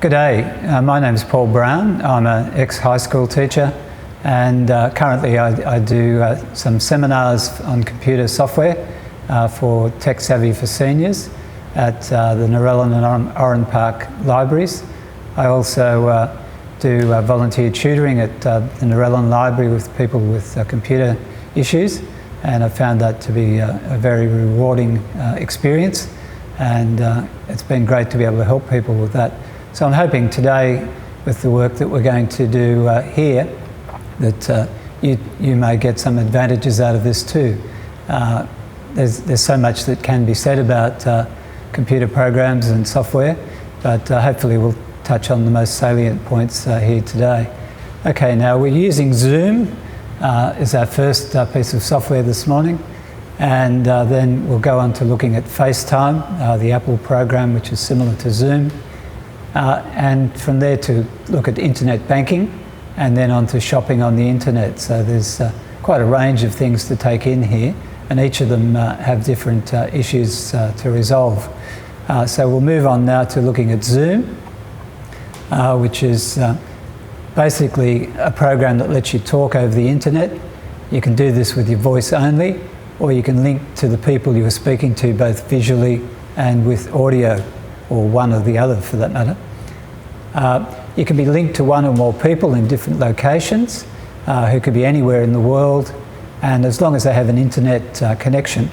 Good day, my name is Paul Brown. I'm an ex-high school teacher and currently I do some seminars on computer software for Tech Savvy for Seniors at the Narellan and Oran Park Libraries. I also do volunteer tutoring at the Narellan Library with people with computer issues, and I found that to be a very rewarding experience, and it's been great to be able to help people with that. So I'm hoping today, with the work that we're going to do here, that you may get some advantages out of this too. There's so much that can be said about computer programs and software, but hopefully we'll touch on the most salient points here today. Okay, now we're using Zoom as our first piece of software this morning, and then we'll go on to looking at Facetime, the Apple program which is similar to Zoom, and from there to look at internet banking, and then on to shopping on the internet. So there's quite a range of things to take in here, and each of them have different issues to resolve. So we'll move on now to looking at Zoom, which is basically a program that lets you talk over the internet. You can do this with your voice only, or you can link to the people you are speaking to both visually and with audio, or one or the other for that matter. You can be linked to one or more people in different locations who could be anywhere in the world, and as long as they have an internet connection.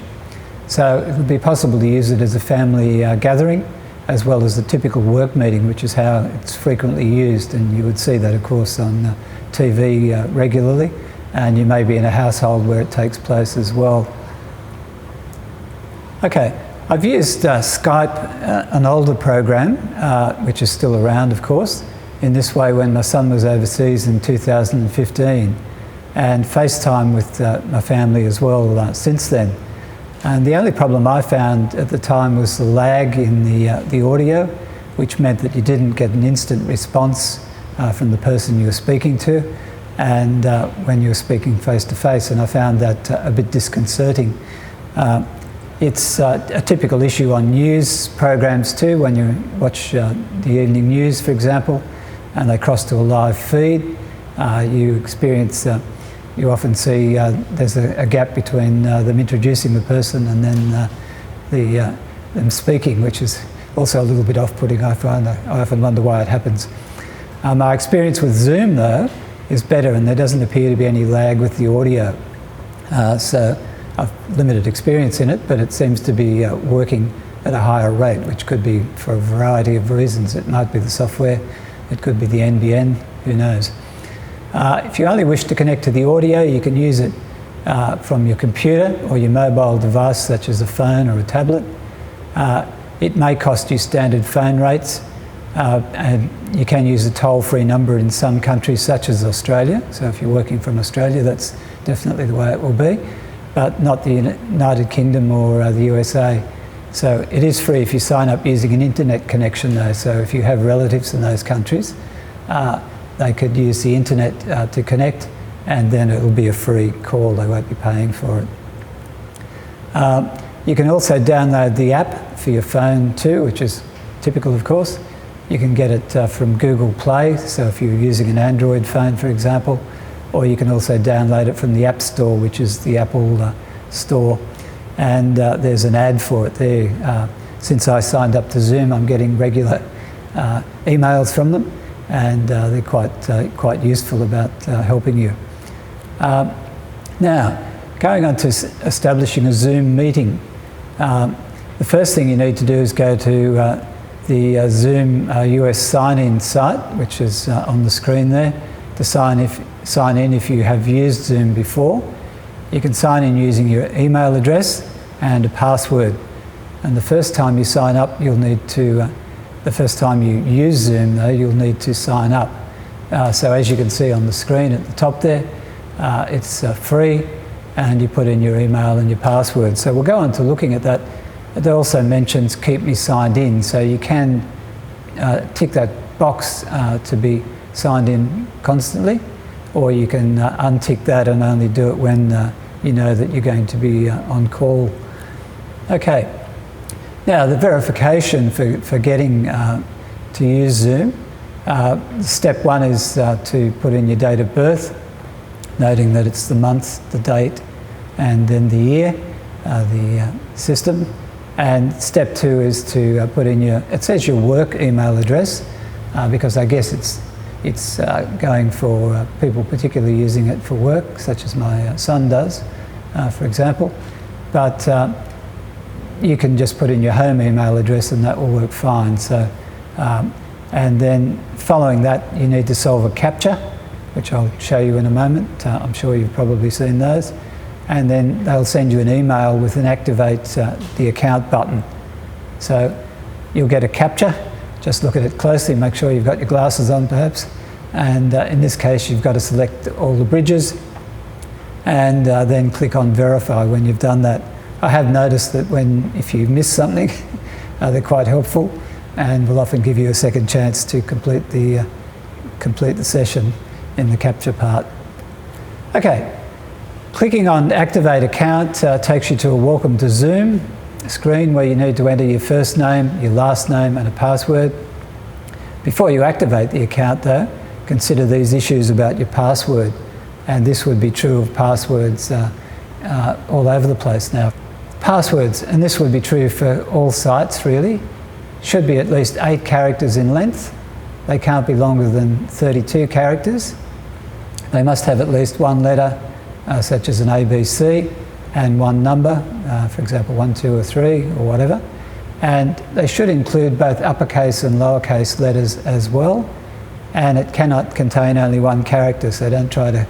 So it would be possible to use it as a family gathering, as well as the typical work meeting, which is how it's frequently used, and you would see that of course on TV regularly, and you may be in a household where it takes place as well. Okay, I've used Skype, an older program, which is still around of course, in this way when my son was overseas in 2015, and FaceTime with my family as well since then. And the only problem I found at the time was the lag in the audio, which meant that you didn't get an instant response from the person you were speaking to, and when you were speaking face to face, and I found that a bit disconcerting. It's a typical issue on news programs too, when you watch the evening news, for example, and they cross to a live feed. You often see there's a gap between them introducing the person and then them speaking, which is also a little bit off-putting, I find. I often wonder why it happens. My experience with Zoom, though, is better, and there doesn't appear to be any lag with the audio. So I've limited experience in it, but it seems to be working at a higher rate, which could be for a variety of reasons. It might be the software, it could be the NBN, who knows. If you only wish to connect to the audio, you can use it from your computer or your mobile device, such as a phone or a tablet. It may cost you standard phone rates, and you can use a toll-free number in some countries, such as Australia. So if you're working from Australia, that's definitely the way it will be, but not the United Kingdom or the USA. So it is free if you sign up using an internet connection though. So if you have relatives in those countries, they could use the internet to connect, and then it will be a free call. They won't be paying for it. You can also download the app for your phone too, which is typical of course. You can get it from Google Play, so if you're using an Android phone for example, or you can also download it from the App Store, which is the Apple store, and there's an ad for it there. Since I signed up to Zoom, I'm getting regular emails from them, and they're quite useful about helping you. Now, going on to establishing a Zoom meeting, the first thing you need to do is go to the Zoom US sign-in site, which is on the screen there, to sign in if you have used Zoom before. You can sign in using your email address and a password. And the first time you sign up, you'll need to, the first time you use Zoom though, you'll need to sign up. So as you can see on the screen at the top there, it's free, and you put in your email and your password. So we'll go on to looking at that. It also mentions keep me signed in, so you can tick that box to be signed in constantly, or you can untick that and only do it when you know that you're going to be on call. Okay, now the verification for getting to use Zoom. Step one is to put in your date of birth, noting that it's the month, the date, and then the year, the system. And step two is to put in it says your work email address, because I guess it's going for people particularly using it for work, such as my son does, for example. But you can just put in your home email address and that will work fine. So, and then following that, you need to solve a CAPTCHA, which I'll show you in a moment. I'm sure you've probably seen those. And then they'll send you an email with an activate the account button. So you'll get a CAPTCHA. Just look at it closely, make sure you've got your glasses on perhaps. And in this case, you've got to select all the bridges and then click on verify when you've done that. I have noticed that if you miss something, they're quite helpful and will often give you a second chance to complete the session in the CAPTCHA part. Okay, clicking on activate account takes you to a welcome to Zoom screen where you need to enter your first name, your last name and a password. Before you activate the account though, consider these issues about your password, and this would be true of passwords all over the place now. Passwords, and this would be true for all sites really, should be at least 8 characters in length. They can't be longer than 32 characters. They must have at least one letter, such as an ABC, and one number, for example 1, 2 or 3 or whatever. And they should include both uppercase and lowercase letters as well. And it cannot contain only one character, so don't try to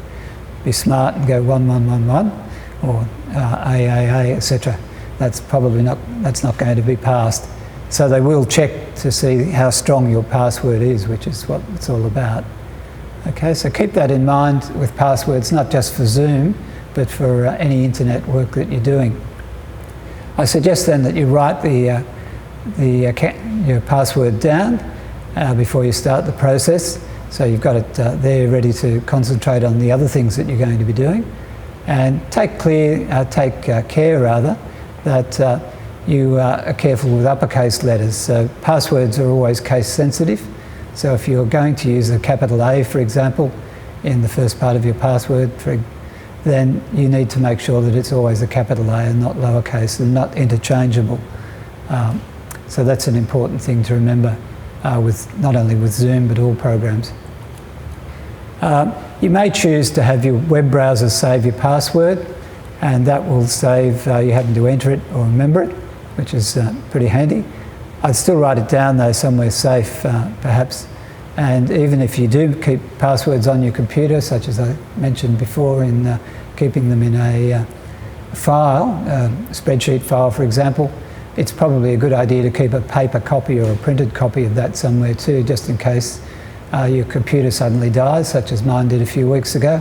be smart and go 1111 or AAA, etc. That's not going to be passed. So they will check to see how strong your password is, which is what it's all about. Okay, so keep that in mind with passwords, not just for Zoom, but for any internet work that you're doing. I suggest then that you write your password down before you start the process, so you've got it there ready to concentrate on the other things that you're going to be doing. And take care that you are careful with uppercase letters. So passwords are always case sensitive. So if you're going to use a capital A, for example, in the first part of your password, then you need to make sure that it's always a capital A and not lowercase and not interchangeable. So that's an important thing to remember not only with Zoom but all programs. You may choose to have your web browser save your password, and that will save you having to enter it or remember it, which is pretty handy. I'd still write it down though somewhere safe perhaps, and even if you do keep passwords on your computer, such as I mentioned before in keeping them in a file, a spreadsheet file for example, it's probably a good idea to keep a paper copy or a printed copy of that somewhere too, just in case your computer suddenly dies, such as mine did a few weeks ago,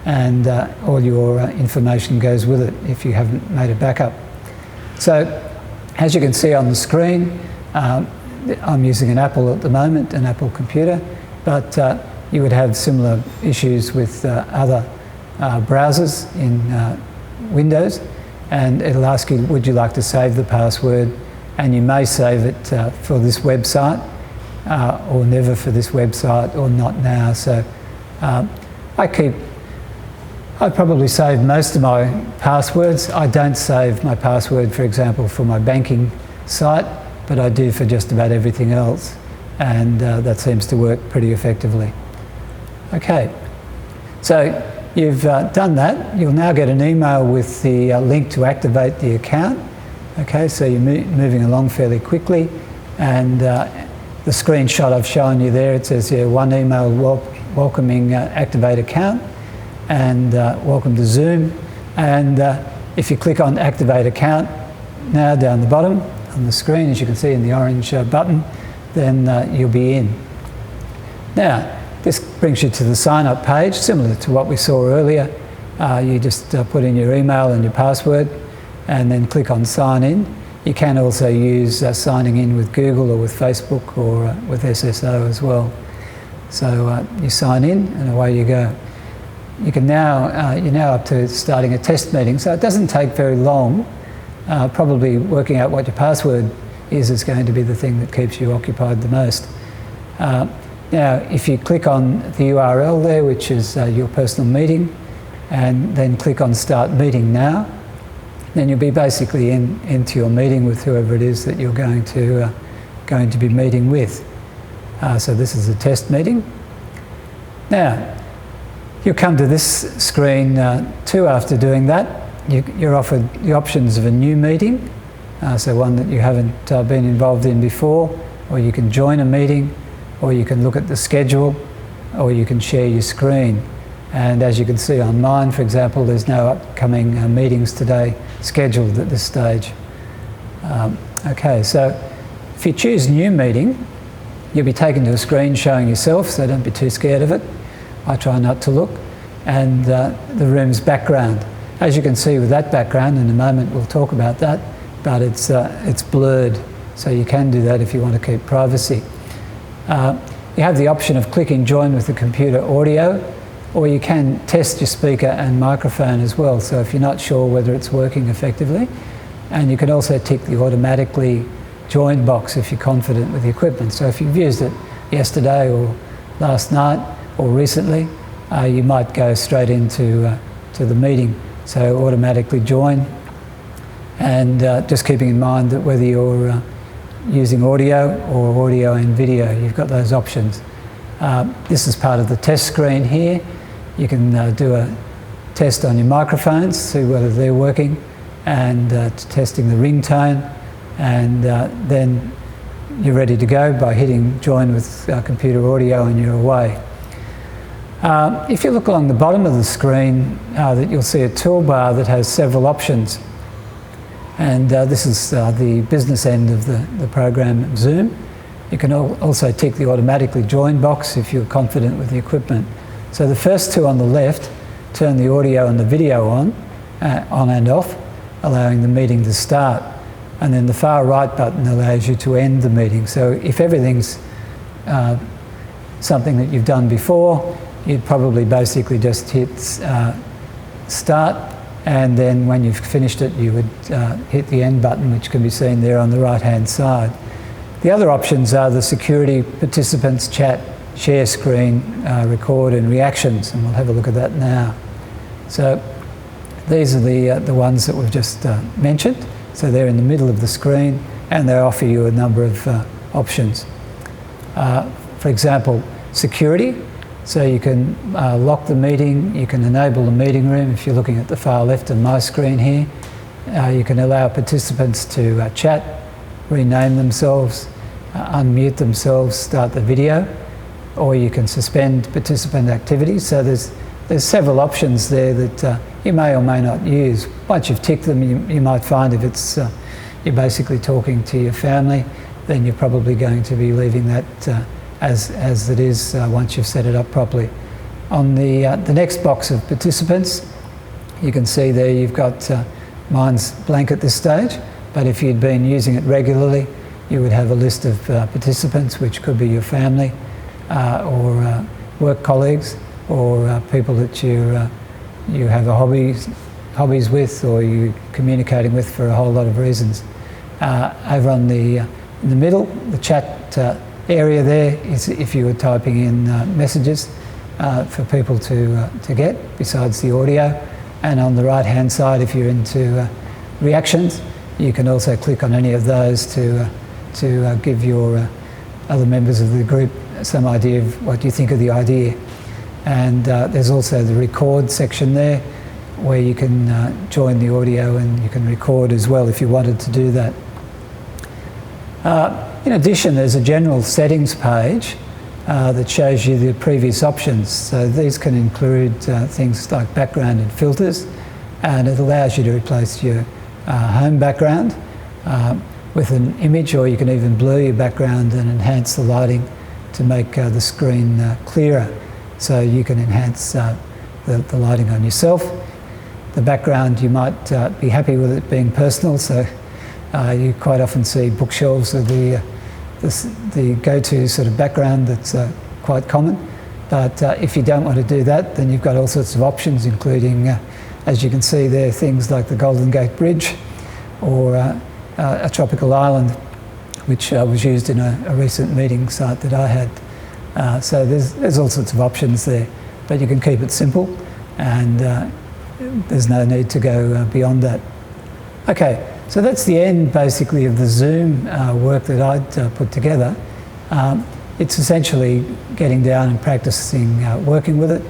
and all your information goes with it if you haven't made a backup. So as you can see on the screen, I'm using an Apple at the moment, an Apple computer, but you would have similar issues with other browsers in Windows, and it'll ask you, would you like to save the password? And you may save it for this website, or never for this website, or not now. So I probably save most of my passwords. I don't save my password, for example, for my banking site, but I do for just about everything else, and that seems to work pretty effectively. Okay, so you've done that. You'll now get an email with the link to activate the account. Okay, so you're moving along fairly quickly, and the screenshot I've shown you there, it says here, one email welcoming activate account, and welcome to Zoom. And if you click on activate account now down the bottom on the screen, as you can see in the orange button, then you'll be in. Now this brings you to the sign up page, similar to what we saw earlier. You just put in your email and your password and then click on sign in. You can also use signing in with Google or with Facebook or with SSO as well. So you sign in and away you go. You can you're now up to starting a test meeting, so it doesn't take very long. Probably working out what your password is going to be the thing that keeps you occupied the most. Now, if you click on the URL there, which is your personal meeting, and then click on Start Meeting Now, then you'll be basically into your meeting with whoever it is that you're going to be meeting with. So this is a test meeting. Now, you'll come to this screen too after doing that. You're offered the options of a new meeting, so one that you haven't been involved in before, or you can join a meeting, or you can look at the schedule, or you can share your screen. And as you can see on mine, for example, there's no upcoming meetings today scheduled at this stage. Okay, so if you choose New Meeting, you'll be taken to a screen showing yourself, so don't be too scared of it. I try not to look. And the room's background. As you can see with that background, in a moment we'll talk about that, but it's blurred, so you can do that if you want to keep privacy. You have the option of clicking Join with the computer audio, or you can test your speaker and microphone as well, so if you're not sure whether it's working effectively. And you can also tick the automatically join box if you're confident with the equipment. So if you've used it yesterday or last night or recently, you might go straight into the meeting. So automatically join, and just keeping in mind that whether you're using audio or audio and video, you've got those options. This is part of the test screen here. You can do a test on your microphones, see whether they're working, and testing the ringtone, and then you're ready to go by hitting join with computer audio and you're away. If you look along the bottom of the screen, that you'll see a toolbar that has several options. And this is the business end of the program Zoom. You can also tick the automatically join box if you're confident with the equipment. So the first two on the left turn the audio and the video on and off, allowing the meeting to start. And then the far right button allows you to end the meeting. So if everything's something that you've done before, you'd probably basically just hit start, and then when you've finished it, you would hit the end button, which can be seen there on the right-hand side. The other options are the security, participants, chat, share screen, record and reactions, and we'll have a look at that now. So these are the ones that we've just mentioned. So they're in the middle of the screen, and they offer you a number of options. For example, security. So you can lock the meeting, you can enable the meeting room if you're looking at the far left of my screen here. You can allow participants to chat, rename themselves, unmute themselves, start the video, or you can suspend participant activity. So there's several options there that you may or may not use. Once you've ticked them, you might find if it's you're basically talking to your family, then you're probably going to be leaving that as it is once you've set it up properly. On the next box of participants, you can see there you've got, mine's blank at this stage, but if you'd been using it regularly, you would have a list of participants, which could be your family or work colleagues, or people that you have hobbies with, or you're communicating with for a whole lot of reasons. Over on in the middle, the chat area there is if you were typing in messages for people to get, besides the audio. And on the right-hand side, if you're into reactions, you can also click on any of those to give your other members of the group some idea of what you think of the idea. And there's also the record section there, where you can join the audio and you can record as well if you wanted to do that. In addition, there's a general settings page that shows you the previous options. So these can include things like background and filters, and it allows you to replace your home background with an image, or you can even blur your background and enhance the lighting to make the screen clearer. So you can enhance the lighting on yourself. The background, you might be happy with it being personal, so you quite often see bookshelves are the go-to sort of background that's quite common. But if you don't want to do that, then you've got all sorts of options, including, as you can see there, things like the Golden Gate Bridge, or a tropical island, which was used in a recent meeting site that I had. So there's all sorts of options there, but you can keep it simple, and there's no need to go beyond that. Okay, so that's the end basically of the Zoom work that I'd put together. It's essentially getting down and practicing working with it,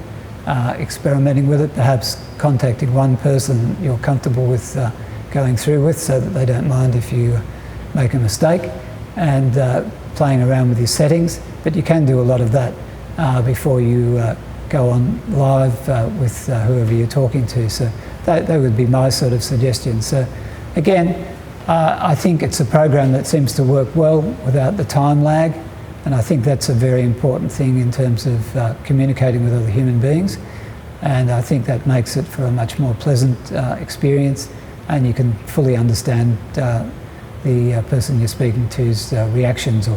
experimenting with it, perhaps contacting one person that you're comfortable with going through with so that they don't mind if you make a mistake, and playing around with your settings. But you can do a lot of that before you go on live with whoever you're talking to. So that would be my sort of suggestion. So again, I think it's a program that seems to work well without the time lag, and I think that's a very important thing in terms of communicating with other human beings, and I think that makes it for a much more pleasant experience, and you can fully understand the person you're speaking to's reactions,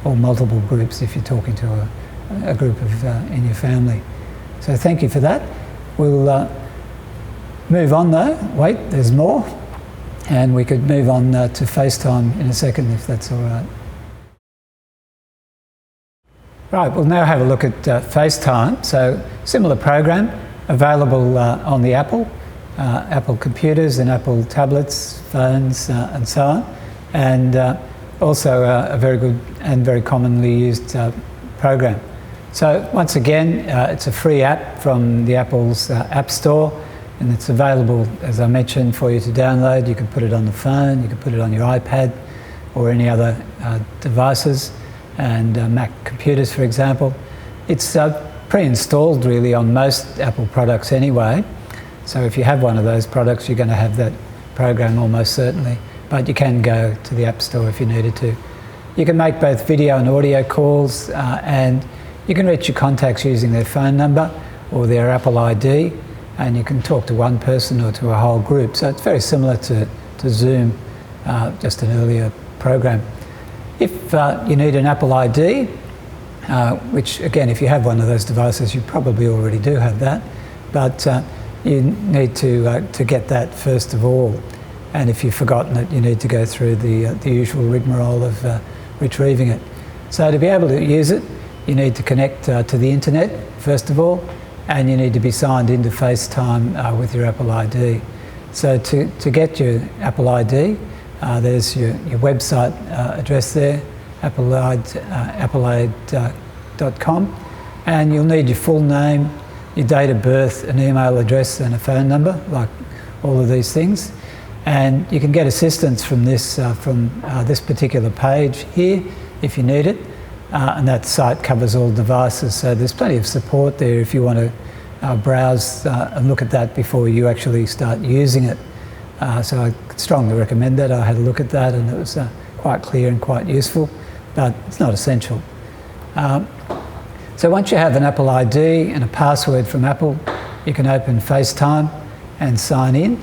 or multiple groups if you're talking to a group of in your family. So thank you for that. We'll move on though. Wait, there's more. And we could move on to Facetime in a second if that's all right. Right, we'll now have a look at Facetime. So similar program, available on the Apple computers and Apple tablets, phones and so on. And also a very good and very commonly used program. So once again, it's a free app from the Apple's App Store, and it's available, as I mentioned, for you to download. You can put it on the phone, you can put it on your iPad or any other devices, and Mac computers, for example. It's pre-installed really on most Apple products anyway. So if you have one of those products, you're going to have that program almost certainly. But you can go to the App Store if you needed to. You can make both video and audio calls, and you can reach your contacts using their phone number or their Apple ID, and you can talk to one person or to a whole group. So it's very similar to Zoom, just an earlier program. If you need an Apple ID, which again, if you have one of those devices, you probably already do have that, but you need to get that first of all. And if you've forgotten it, you need to go through the usual rigmarole of retrieving it. So to be able to use it, you need to connect to the internet, first of all, and you need to be signed into Facetime with your Apple ID. So to get your Apple ID, there's your website address there, appleaid.com, and you'll need your full name, your date of birth, an email address and a phone number, like all of these things. And you can get assistance from this particular page here if you need it, and that site covers all devices, so there's plenty of support there if you want to browse and look at that before you actually start using it. So I strongly recommend that. I had a look at that and it was quite clear and quite useful, but it's not essential. So once you have an Apple ID and a password from Apple, you can open Facetime and sign in.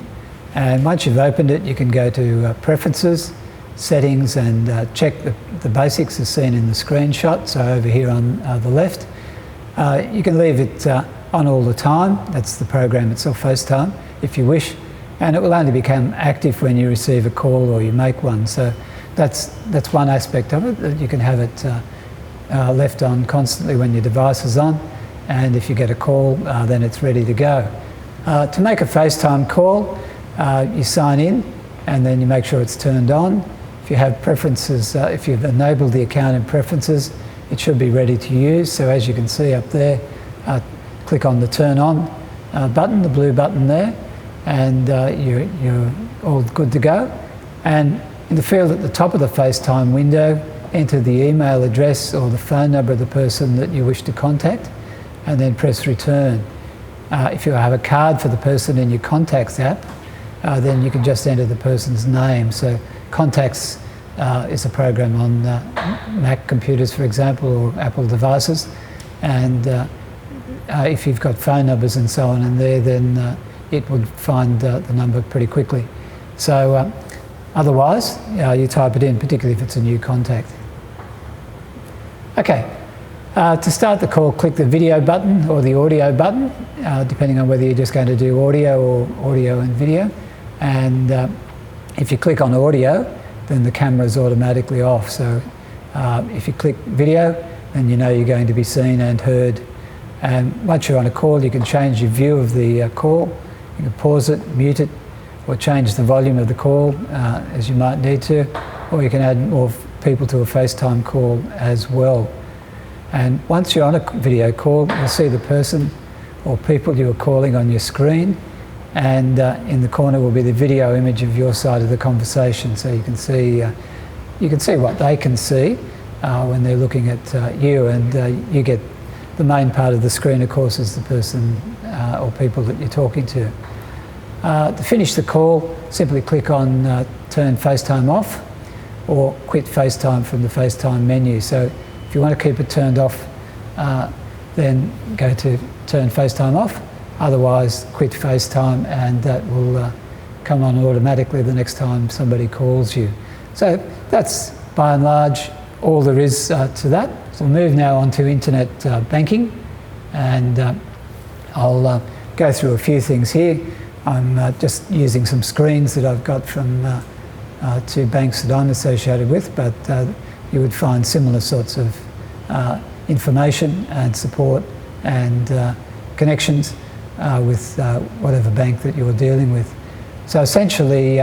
And once you've opened it, you can go to Preferences, Settings, and check the basics as seen in the screenshot. So over here on the left, you can leave it on all the time. That's the program itself, Facetime, if you wish. And it will only become active when you receive a call or you make one. So that's one aspect of it, that you can have it left on constantly when your device is on. And if you get a call, then it's ready to go. To make a Facetime call, you sign in and then you make sure it's turned on. If you have preferences, if you've enabled the account in preferences, it should be ready to use. So as you can see up there, click on the turn on button, the blue button there, and you're all good to go. And in the field at the top of the Facetime window, enter the email address or the phone number of the person that you wish to contact, and then press return. If you have a card for the person in your contacts app, then you can just enter the person's name. So Contacts is a program on Mac computers, for example, or Apple devices. And if you've got phone numbers and so on in there, then it would find the number pretty quickly. So otherwise, you type it in, particularly if it's a new contact. Okay. To start the call, click the video button or the audio button, depending on whether you're just going to do audio or audio and video. And if you click on audio, then the camera is automatically off. So if you click video, then you know you're going to be seen and heard. And once you're on a call, you can change your view of the call. You can pause it, mute it, or change the volume of the call as you might need to, or you can add more people to a FaceTime call as well. And once you're on a video call, you'll see the person or people you're calling on your screen, and in the corner will be the video image of your side of the conversation, so you can see what they can see when they're looking at you, and you get the main part of the screen, of course, is the person or people that you're talking to. To finish the call, simply click on Turn FaceTime Off or Quit FaceTime from the FaceTime menu. So if you want to keep it turned off, then go to Turn FaceTime Off. Otherwise, quit FaceTime, and that will come on automatically the next time somebody calls you. So that's by and large all there is to that. So we'll move now on to internet banking, and I'll go through a few things here. I'm just using some screens that I've got from two banks that I'm associated with, but you would find similar sorts of information and support and connections with whatever bank that you're dealing with. So essentially,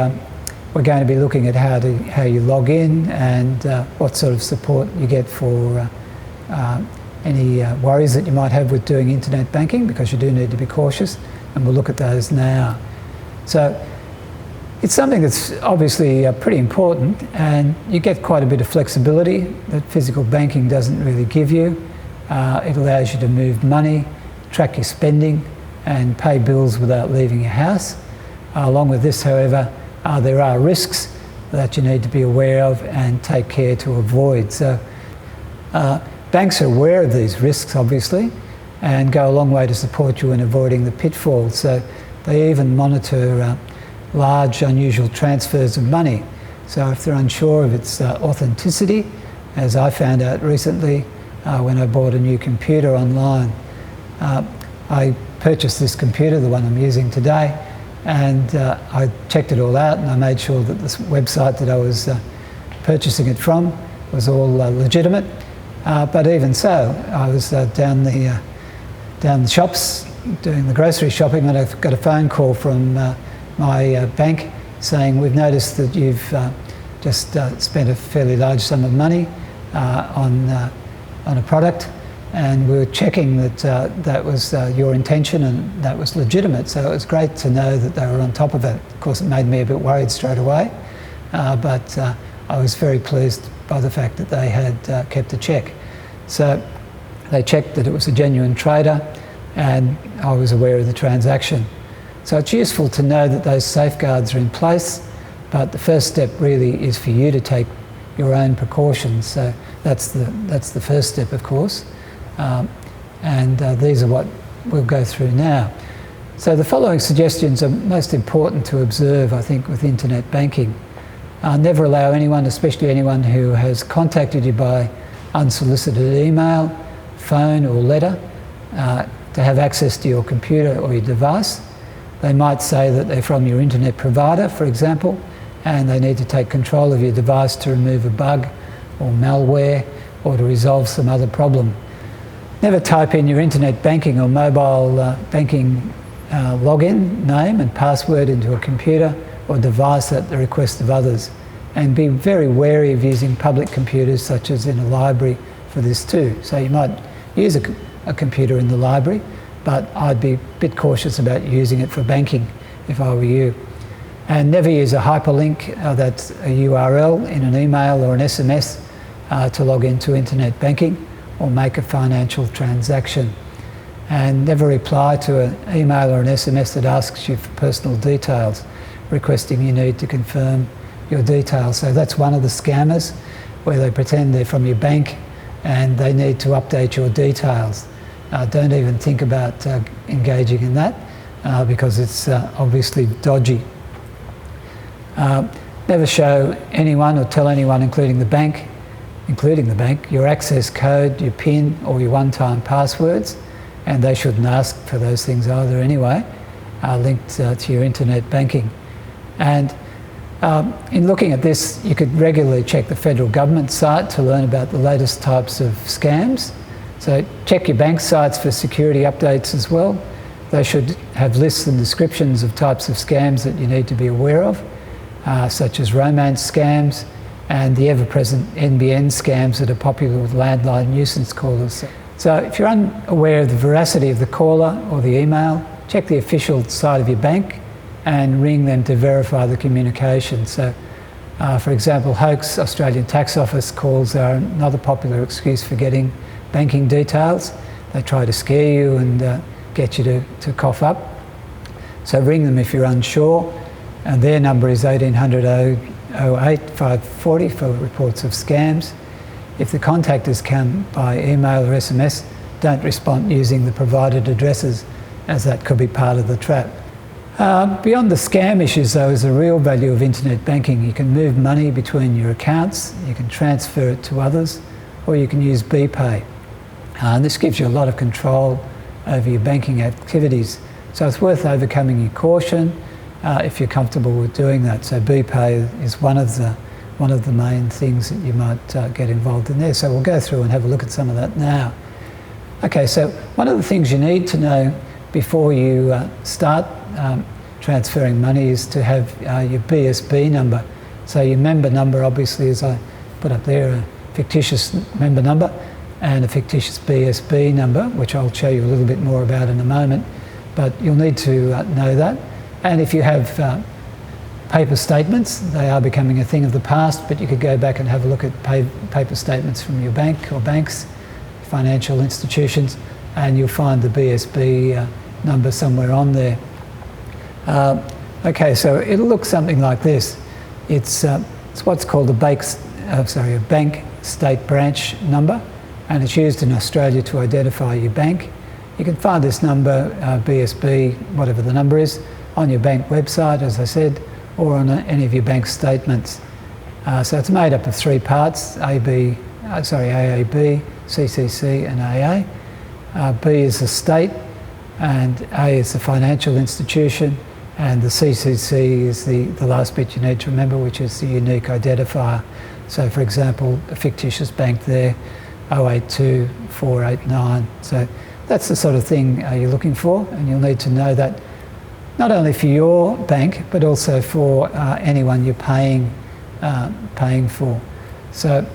we're going to be looking at how you log in and what sort of support you get for any worries that you might have with doing internet banking, because you do need to be cautious, and we'll look at those now. So it's something that's obviously pretty important, and you get quite a bit of flexibility that physical banking doesn't really give you. It allows you to move money, track your spending, and pay bills without leaving your house. Along with this, however, there are risks that you need to be aware of and take care to avoid. So banks are aware of these risks, obviously, and go a long way to support you in avoiding the pitfalls. So they even monitor large, unusual transfers of money. So if they're unsure of its authenticity, as I found out recently when I bought a new computer online, I purchased this computer, the one I'm using today, and I checked it all out, and I made sure that this website that I was purchasing it from was all legitimate. But even so, I was down the shops doing the grocery shopping, and I've got a phone call from my bank saying, we've noticed that you've just spent a fairly large sum of money on a product, and we were checking that that was your intention and that was legitimate. So it was great to know that they were on top of it. Of course, it made me a bit worried straight away, but I was very pleased by the fact that they had kept a check. So they checked that it was a genuine trader, and I was aware of the transaction. So it's useful to know that those safeguards are in place, but the first step really is for you to take your own precautions. So that's the first step, of course. And these are what we'll go through now. So the following suggestions are most important to observe, I think, with internet banking. Never allow anyone, especially anyone who has contacted you by unsolicited email, phone or letter, to have access to your computer or your device. They might say that they're from your internet provider, for example, and they need to take control of your device to remove a bug or malware or to resolve some other problem. Never type in your internet banking or mobile banking login name and password into a computer or device at the request of others. And be very wary of using public computers, such as in a library, for this too. So you might use a computer in the library, but I'd be a bit cautious about using it for banking if I were you. And never use a hyperlink, that's a URL in an email or an SMS to log into internet banking or make a financial transaction. And never reply to an email or an SMS that asks you for personal details, requesting you need to confirm your details. So that's one of the scammers, where they pretend they're from your bank and they need to update your details. Don't even think about engaging in that because it's obviously dodgy. Never show anyone or tell anyone, including the bank, your access code, your PIN or your one-time passwords, and they shouldn't ask for those things either anyway, linked to your internet banking. And In looking at this, you could regularly check the federal government site to learn about the latest types of scams. So check your bank sites for security updates as well. They should have lists and descriptions of types of scams that you need to be aware of, such as romance scams and the ever-present NBN scams that are popular with landline nuisance callers. So if you're unaware of the veracity of the caller or the email, check the official site of your bank and ring them to verify the communication. So, for example, hoax Australian Tax Office calls are another popular excuse for getting banking details. They try to scare you and get you to cough up. So ring them if you're unsure, and their number is 1800 08 540 for reports of scams. If the contact has come by email or SMS, don't respond using the provided addresses, as that could be part of the trap. Beyond the scam issues, though, is the real value of internet banking. You can move money between your accounts, you can transfer it to others, or you can use BPay. And this gives you a lot of control over your banking activities. So it's worth overcoming your caution if you're comfortable with doing that. So BPay is one of the main things that you might get involved in there. So we'll go through and have a look at some of that now. Okay, so one of the things you need to know before you start transferring money is to have your BSB number. So your member number, obviously, as I put up there, a fictitious member number and a fictitious BSB number, which I'll show you a little bit more about in a moment. But you'll need to know that. And if you have paper statements, they are becoming a thing of the past, but you could go back and have a look at paper statements from your bank or banks, financial institutions, and you'll find the BSB number somewhere on there. Okay, so it'll look something like this. It's what's called a bank state branch number, and it's used in Australia to identify your bank. You can find this number, BSB, whatever the number is, on your bank website, as I said, or on any of your bank statements. So it's made up of three parts, AAB, CCC and AA. B is the state, and A is the financial institution, and the CCC is the last bit you need to remember, which is the unique identifier. So for example, a fictitious bank there, 082 489. So that's the sort of thing you're looking for, and you'll need to know that not only for your bank, but also for anyone you're paying for. So,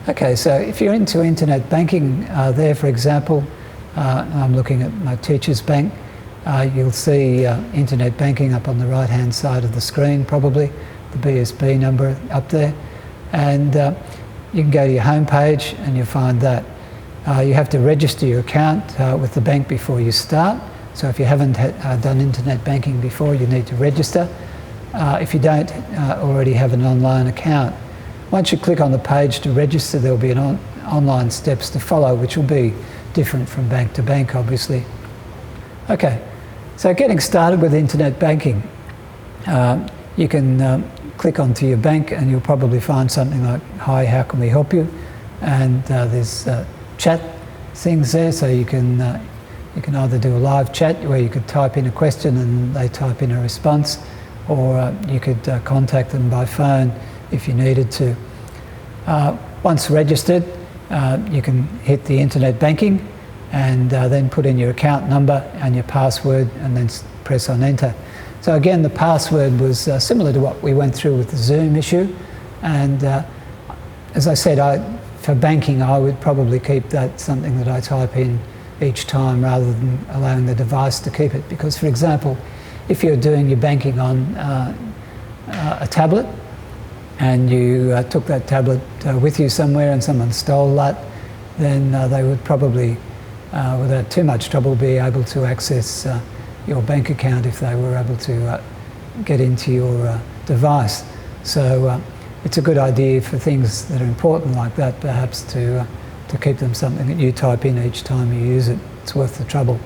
okay, so if you're into internet banking there, for example, I'm looking at my teacher's bank, you'll see internet banking up on the right-hand side of the screen, probably, the BSB number up there. And you can go to your home page and you'll find that. You have to register your account with the bank before you start. So if you haven't done internet banking before, you need to register. If you don't already have an online account, once you click on the page to register, there'll be an online steps to follow, which will be different from bank to bank, obviously. Okay, so getting started with internet banking, you can click onto your bank and you'll probably find something like, "Hi, how can we help you?" And there's chat things there, so you can either do a live chat where you could type in a question and they type in a response, or you could contact them by phone if you needed to. Once registered, you can hit the internet banking and then put in your account number and your password and then press on enter. So again, the password was similar to what we went through with the Zoom issue, and as I said, for banking I would probably keep that something that I type in each time rather than allowing the device to keep it, because for example, if you're doing your banking on a tablet and you took that tablet with you somewhere and someone stole that, then they would probably, without too much trouble, be able to access your bank account if they were able to get into your device. So it's a good idea for things that are important like that, perhaps to keep them something that you type in each time you use it. It's worth the trouble.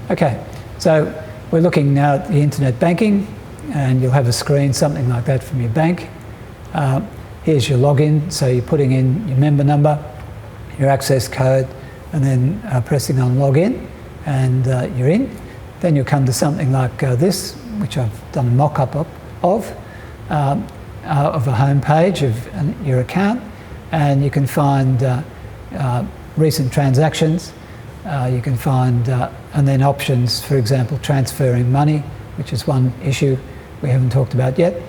Okay, so we're looking now at the internet banking, and you'll have a screen something like that from your bank. Here's your login, so you're putting in your member number, your access code, and then pressing on login, and you're in. Then you'll come to something like this, which I've done a mock-up of. of a home page of your account, and you can find recent transactions. You can find, and then options, for example, transferring money, which is one issue we haven't talked about yet,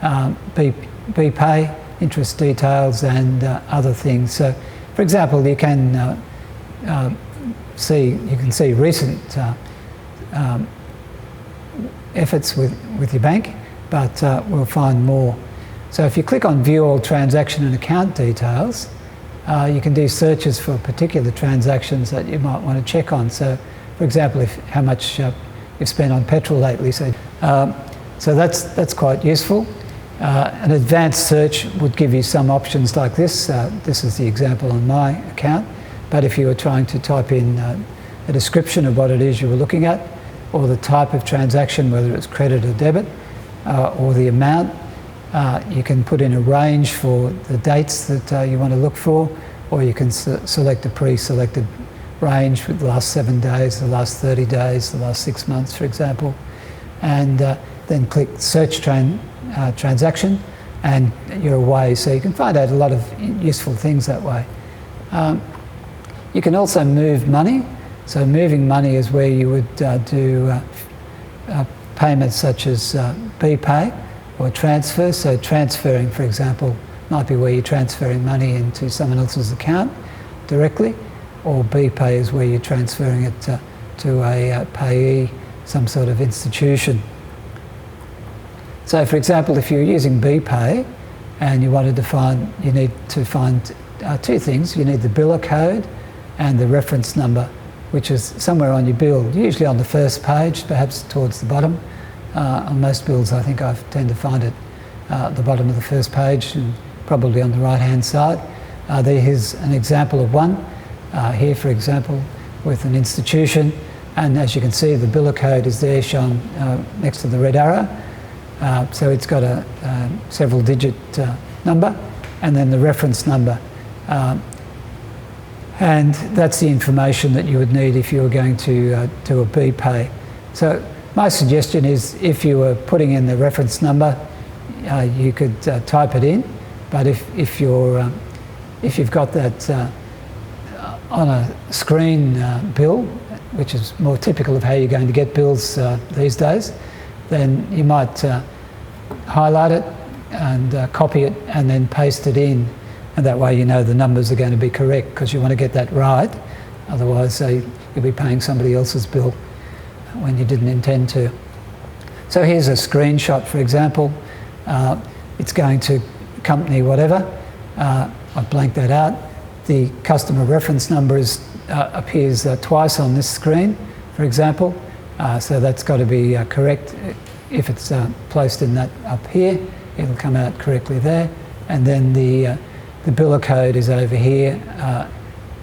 BPay, interest details, and other things. So, for example, you can see recent efforts with your bank, but we'll find more. So if you click on View All Transaction and Account Details, you can do searches for particular transactions that you might want to check on. So, for example, how much you've spent on petrol lately. So that's quite useful. An advanced search would give you some options like this. This is the example on my account. But if you were trying to type in a description of what it is you were looking at, or the type of transaction, whether it's credit or debit, or the amount, you can put in a range for the dates that you want to look for, or you can select a pre-selected range for the last 7 days, the last 30 days, the last 6 months, for example, and then click Search Transaction, and you're away. So you can find out a lot of useful things that way. You can also move money. So moving money is where you would do payments such as BPay or transfers. So transferring, for example, might be where you're transferring money into someone else's account directly, or BPay is where you're transferring it to a payee, some sort of institution. So, for example, if you're using BPay and you wanted to find, you need to find two things. You need the biller code and the reference number, which is somewhere on your bill, usually on the first page, perhaps towards the bottom. On most bills, I think I tend to find it at the bottom of the first page and probably on the right-hand side. Here's an example of one here, for example, with an institution. And as you can see, the biller code is there shown next to the red arrow. So it's got a several-digit number, and then the reference number. And that's the information that you would need if you were going to do a BPay. So my suggestion is, if you were putting in the reference number, you could type it in. But if you've got that on a screen bill, which is more typical of how you're going to get bills these days, then you might highlight it and copy it and then paste it in. And that way you know the numbers are going to be correct, because you want to get that right. Otherwise you'll be paying somebody else's bill when you didn't intend to. So here's a screenshot, for example. It's going to company whatever. I've blanked that out. The customer reference number appears twice on this screen, for example. So that's got to be correct. If it's placed in that up here, it'll come out correctly there. And then the biller code is over here,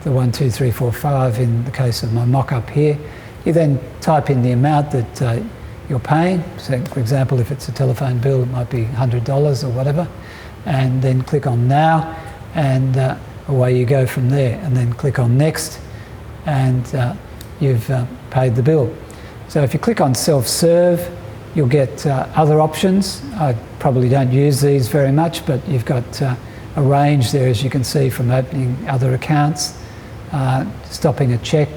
the 12345 in the case of my mock-up here. You then type in the amount that you're paying. So, for example, if it's a telephone bill, it might be $100 or whatever. And then click on Now, and away you go from there. And then click on Next, and you've paid the bill. So if you click on Self-Serve, you'll get other options. I probably don't use these very much, but you've got a range there, as you can see, from opening other accounts, stopping a cheque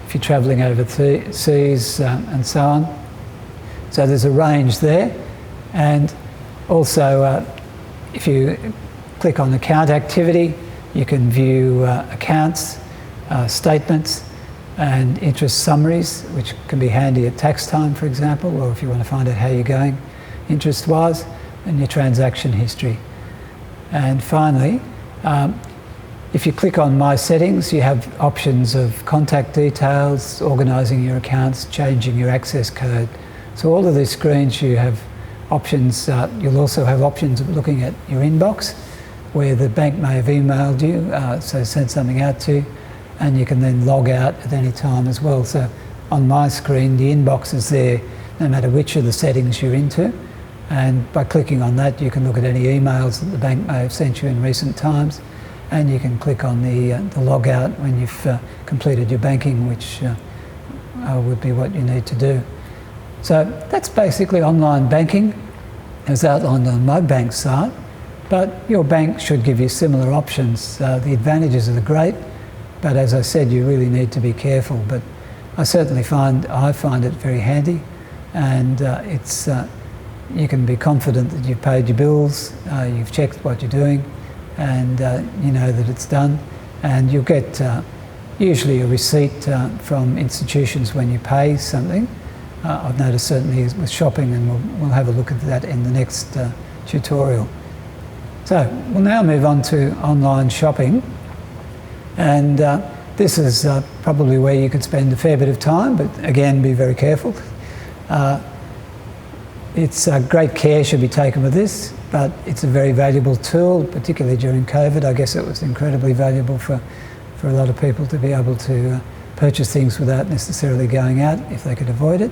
if you're travelling overseas, and so on. So there's a range there. And also, if you click on Account Activity, you can view accounts, statements, and interest summaries, which can be handy at tax time, for example, or if you want to find out how you're going interest-wise, and your transaction history. And finally, if you click on My Settings, you have options of contact details, organising your accounts, changing your access code. So all of these screens, you have options. You'll also have options of looking at your inbox, where the bank may have emailed you, so send something out to you, and you can then log out at any time as well. So on my screen, the inbox is there no matter which of the settings you're into. And by clicking on that, you can look at any emails that the bank may have sent you in recent times, and you can click on the log out when you've completed your banking, which would be what you need to do. So that's basically online banking. as outlined on my bank's site, but your bank should give you similar options. The advantages are great, but as I said, you really need to be careful. But I certainly find it very handy, and you can be confident that you've paid your bills, you've checked what you're doing, and you know that it's done. And you'll get usually a receipt from institutions when you pay something. I've noticed certainly with shopping, and we'll have a look at that in the next tutorial. So we'll now move on to online shopping, and this is probably where you could spend a fair bit of time, but again, be very careful. It's great care should be taken with this, but it's a very valuable tool, particularly during COVID. I guess it was incredibly valuable for a lot of people to be able to purchase things without necessarily going out if they could avoid it.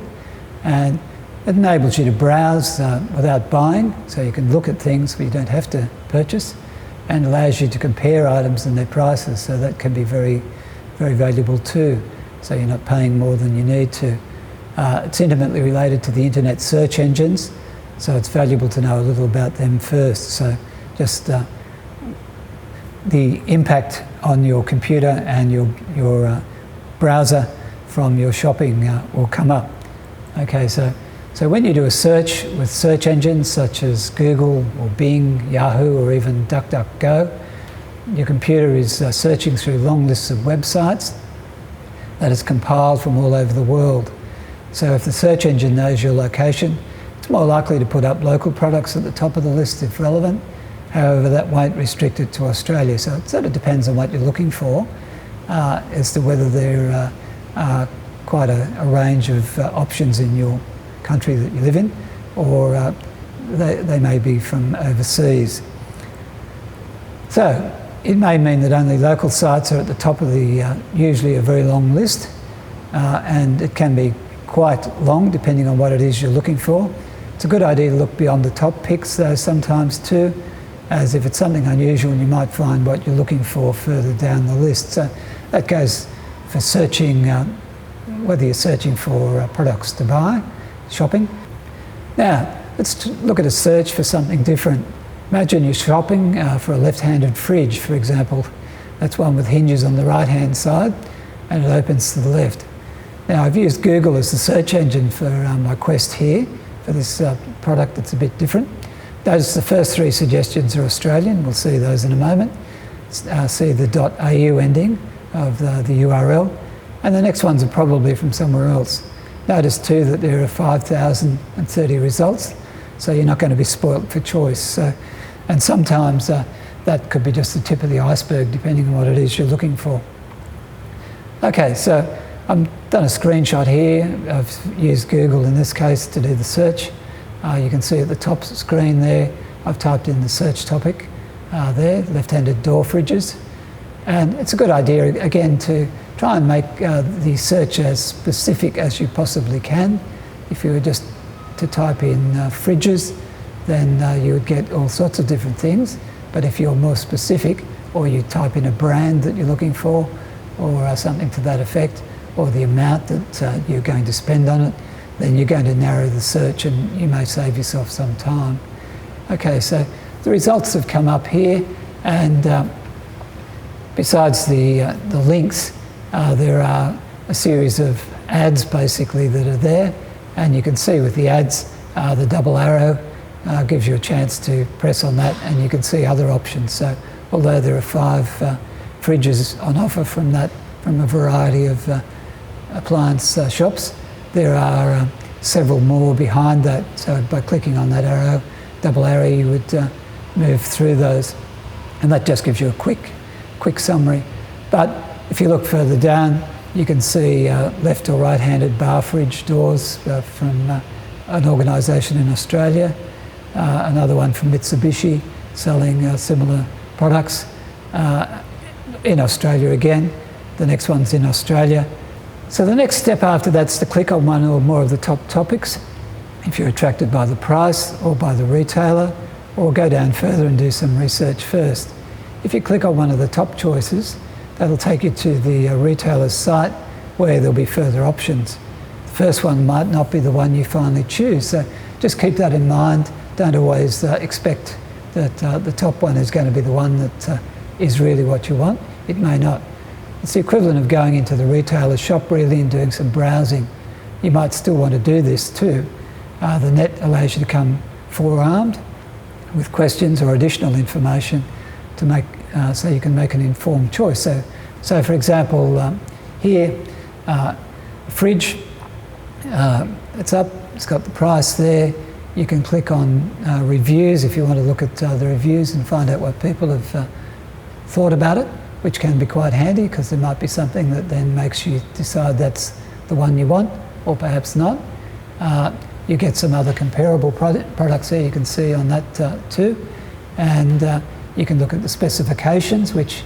And it enables you to browse without buying, so you can look at things but you don't have to purchase, and allows you to compare items and their prices, so that can be very, very valuable too, so you're not paying more than you need to. It's intimately related to the internet search engines, so it's valuable to know a little about them first. So just the impact on your computer and your browser from your shopping will come up. Okay, so when you do a search with search engines such as Google or Bing, Yahoo, or even DuckDuckGo, your computer is searching through long lists of websites that is compiled from all over the world. So if the search engine knows your location, it's more likely to put up local products at the top of the list if relevant. However, that won't restrict it to Australia. So it sort of depends on what you're looking for as to whether there are quite a range of options in your country that you live in, or they may be from overseas. So it may mean that only local sites are at the top of the usually a very long list, and it can be quite long depending on what it is you're looking for. It's a good idea to look beyond the top picks though sometimes too, as if it's something unusual you might find what you're looking for further down the list. So that goes for searching, whether you're searching for products to buy, shopping. Now, let's look at a search for something different. Imagine you're shopping for a left-handed fridge, for example. That's one with hinges on the right-hand side, and it opens to the left. Now, I've used Google as the search engine for my quest here, for this product that's a bit different. Notice the first three suggestions are Australian. We'll see those in a moment. See the .au ending of the URL. And the next ones are probably from somewhere else. Notice too that there are 5,030 results, so you're not going to be spoilt for choice. And sometimes that could be just the tip of the iceberg, depending on what it is you're looking for. Okay, so I've done a screenshot here. I've used Google in this case to do the search. You can see at the top screen there, I've typed in the search topic there, left-handed door fridges. And it's a good idea, again, to try and make the search as specific as you possibly can. If you were just to type in fridges, then you would get all sorts of different things. But if you're more specific, or you type in a brand that you're looking for, or something to that effect, or the amount that you're going to spend on it, then you're going to narrow the search and you may save yourself some time. Okay, so the results have come up here, and besides the links, there are a series of ads basically that are there, and you can see with the ads, the double arrow gives you a chance to press on that, and you can see other options. So although there are 5 fridges on offer from a variety of appliance shops, there are several more behind that. So by clicking on that arrow, double arrow, you would move through those, and that just gives you a quick summary. But if you look further down, you can see left or right-handed bar fridge doors from an organisation in Australia, another one from Mitsubishi selling similar products in Australia again. The next one's in Australia. So the next step after that's to click on one or more of the top topics, if you're attracted by the price or by the retailer, or go down further and do some research first. If you click on one of the top choices, that'll take you to the retailer's site where there'll be further options. The first one might not be the one you finally choose, so just keep that in mind don't always expect that the top one is going to be the one that is really what you want. It may not. It's the equivalent of going into the retailer's shop really and doing some browsing. You might still want to do this too. The net allows you to come forearmed with questions or additional information to make so you can make an informed choice. So for example, here, fridge, it's up, it's got the price there. You can click on reviews if you want to look at the reviews and find out what people have thought about it, which can be quite handy because there might be something that then makes you decide that's the one you want, or perhaps not. You get some other comparable products there you can see on that too. And you can look at the specifications, which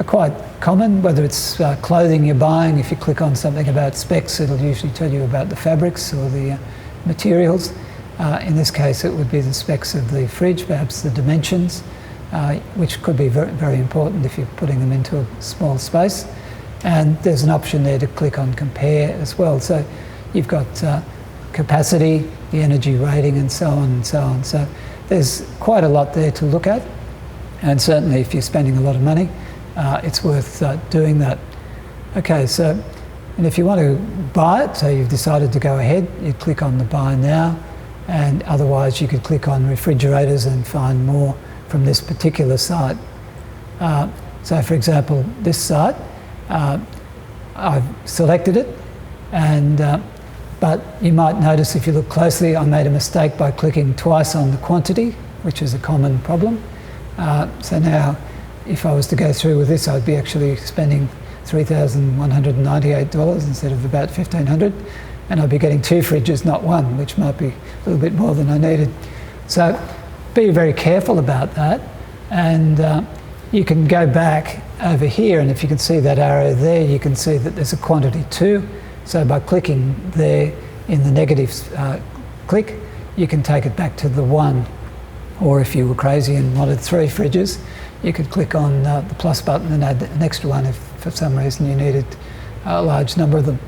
are quite common, whether it's clothing you're buying. If you click on something about specs, it'll usually tell you about the fabrics or the materials. In this case, it would be the specs of the fridge, perhaps the dimensions, which could be very, very important if you're putting them into a small space. And there's an option there to click on compare as well. So you've got capacity, the energy rating, and so on and so on. So there's quite a lot there to look at. And certainly if you're spending a lot of money, it's worth doing that. Okay, so, and if you want to buy it, so you've decided to go ahead, you click on the buy now, and otherwise you could click on refrigerators and find more from this particular site. So for example, this site, I've selected it, and but you might notice if you look closely, I made a mistake by clicking twice on the quantity, which is a common problem. So now, if I was to go through with this, I'd be actually spending $3,198 instead of about $1,500, and I'd be getting 2 fridges, not one, which might be a little bit more than I needed. So be very careful about that, and you can go back over here, and if you can see that arrow there, you can see that there's a quantity 2. So by clicking there in the negative click, you can take it back to the 1. Or if you were crazy and wanted 3 fridges, you could click on the plus button and add an extra one if for some reason you needed a large number of them.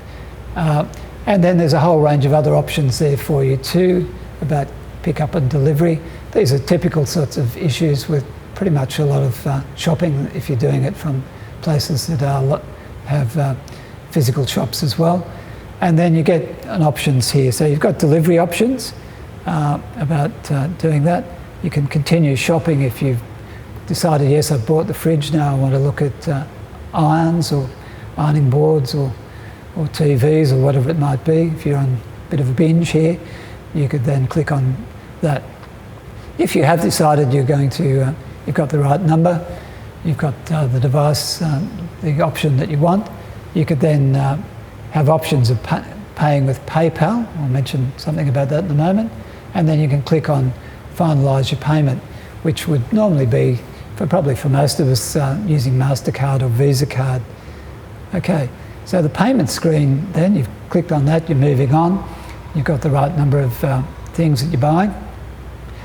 And then there's a whole range of other options there for you too about pick-up and delivery. These are typical sorts of issues with pretty much a lot of shopping if you're doing it from places that have physical shops as well. And then you get an options here. So you've got delivery options about doing that. You can continue shopping if you've decided, yes, I've bought the fridge, now I want to look at irons or ironing boards or TVs or whatever it might be. If you're on a bit of a binge here, you could then click on that. If you have decided you're going to, you've got the right number, you've got the device, the option that you want, you could then have options of paying with PayPal. I'll mention something about that in a moment. And then you can click on finalise your payment, which would normally be, probably for most of us, using MasterCard or Visa card. Okay, so the payment screen then, you've clicked on that, you're moving on. You've got the right number of things that you're buying.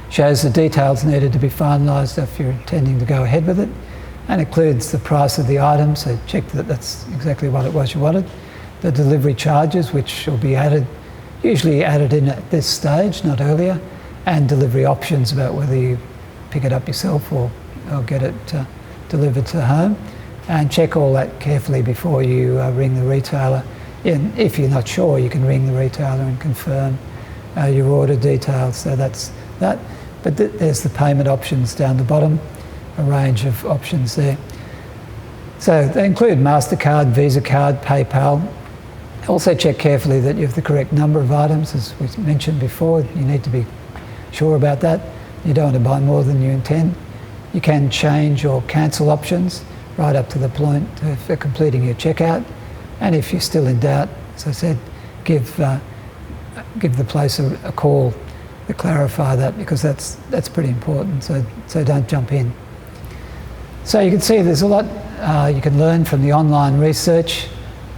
Shows the details needed to be finalised if you're intending to go ahead with it, and includes the price of the item, so check that that's exactly what it was you wanted. The delivery charges, which will be added, usually added in at this stage, not earlier, and delivery options about whether you pick it up yourself or get it delivered to home. And check all that carefully before you ring the retailer. And if you're not sure, you can ring the retailer and confirm your order details. So that's that. But there's the payment options down the bottom, a range of options there. So they include MasterCard, Visa card, PayPal. Also check carefully that you have the correct number of items, as we mentioned before. You need to be sure about that. You don't want to buy more than you intend. You can change or cancel options right up to the point of completing your checkout. And if you're still in doubt, as I said, give the place a call to clarify that, because that's pretty important. So don't jump in. So you can see there's a lot you can learn from the online research,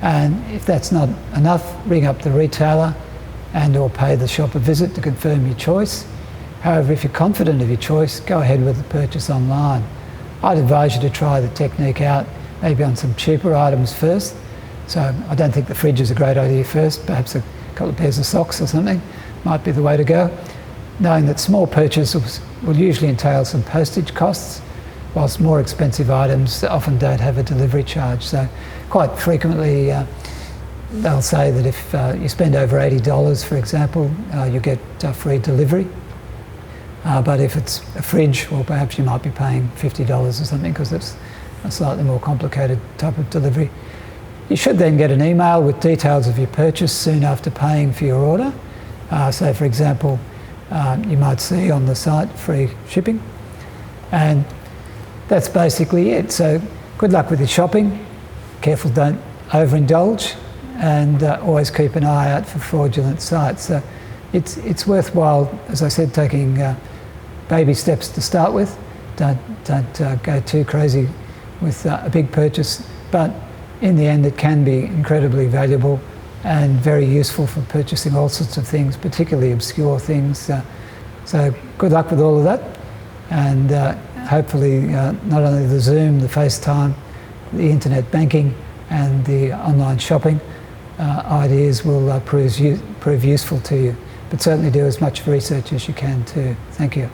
and if that's not enough, ring up the retailer and or pay the shop a visit to confirm your choice. However, if you're confident of your choice, go ahead with the purchase online. I'd advise you to try the technique out, maybe on some cheaper items first. So I don't think the fridge is a great idea first. Perhaps a couple of pairs of socks or something might be the way to go. knowing that small purchases will usually entail some postage costs, whilst more expensive items often don't have a delivery charge. So quite frequently they'll say that if you spend over $80, for example, you get free delivery. But if it's a fridge, well, perhaps you might be paying $50 or something, because it's a slightly more complicated type of delivery. You should then get an email with details of your purchase soon after paying for your order. So for example, you might see on the site free shipping, and that's basically it. So good luck with your shopping. Careful, don't overindulge, and always keep an eye out for fraudulent sites. So it's worthwhile, as I said, taking baby steps to start with. Don't go too crazy with a big purchase, but in the end it can be incredibly valuable and very useful for purchasing all sorts of things, particularly obscure things. So good luck with all of that, and hopefully not only the Zoom, the Facetime, the internet banking and the online shopping ideas will prove useful to you. But certainly do as much research as you can too. Thank you.